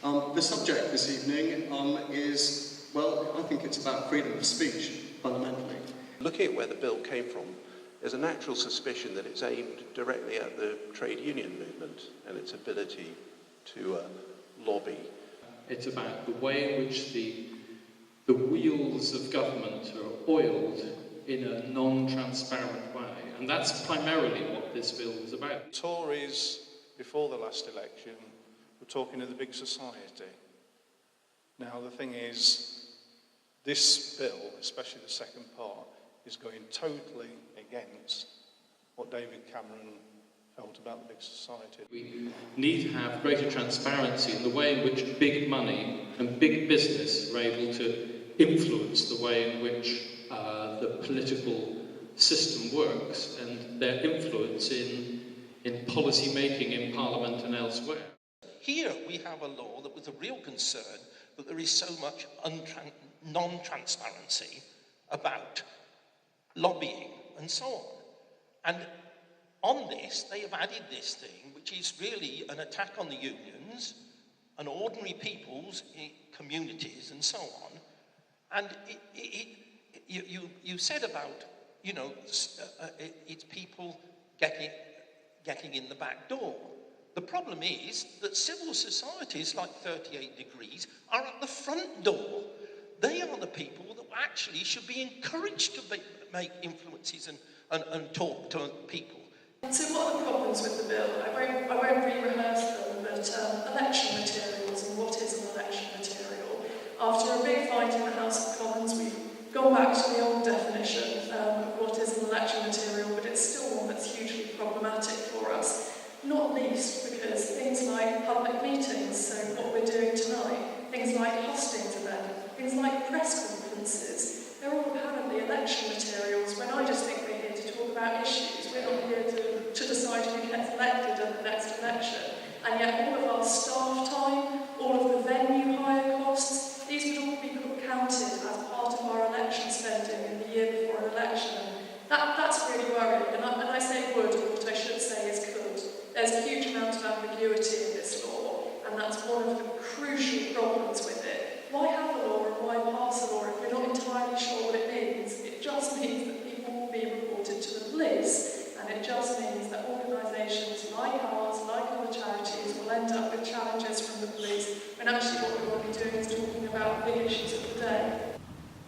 The subject this evening is, well, I think it's about freedom of speech, fundamentally. Looking at where the bill came from, there's a natural suspicion that it's aimed directly at the trade union movement and its ability to lobby. It's about the way in which the wheels of government are oiled in a non-transparent way. And that's primarily what this bill is about. Tories, before the last election, were talking of the big society. Now, the thing is, this bill, especially the second part, is going totally against what David Cameron felt about the big society. We need to have greater transparency in the way in which big money and big business are able to influence the way in which the political system works and their influence in policy making in Parliament and elsewhere. Here we have a law that was a real concern that there is so much non-transparency about lobbying and so on. And on this, they have added this thing, which is really an attack on the unions and ordinary people's communities and so on. And you said about, you know, it's people getting in the back door. The problem is that civil societies like 38 Degrees are at the front door. They are the people that actually should be encouraged to make influences and talk to people. So what are the problems with the bill? I won't re-rehearse them, but election materials and what is an election material. After a big fight in the House of Commons, we've gone back to the old definition of what is an election material, but it's still one that's hugely problematic for us. Not least because things like public meetings, so what we're doing tonight, things like hostings of them, things like press conferences, they're all apparently election materials when I just think we're here to talk about issues. We're not here to decide who gets elected at the next election. And yet all of our staff time, all of the venue hire costs, these would all be counted as part of our election spending in the year before an election. That's really worrying. And I say would, what I should say is could. There's a huge amount of ambiguity in this law, and that's one of the crucial problems with it. Why have a law and why pass a law if we're not entirely sure what it means? It just means that people will be reported to the police, and it just means that organisations like ours, like other charities, will end up with challenges from the police, when actually what we want to be doing is talking about big issues of the day.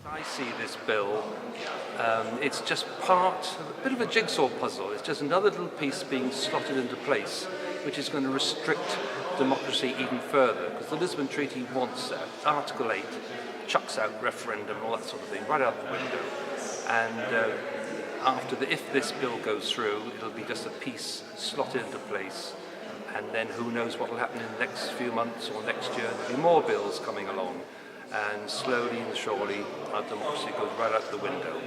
I see this bill, it's just part of a bit of a jigsaw puzzle. It's just another little piece being slotted into place, which is going to restrict democracy even further, because the Lisbon Treaty wants that. Article 8 chucks out referendum and all that sort of thing right out the window. And if this bill goes through, it'll be just a piece slotted into place. And then who knows what will happen in the next few months or next year. There'll be more bills coming along. And slowly and surely, our democracy goes right out the window.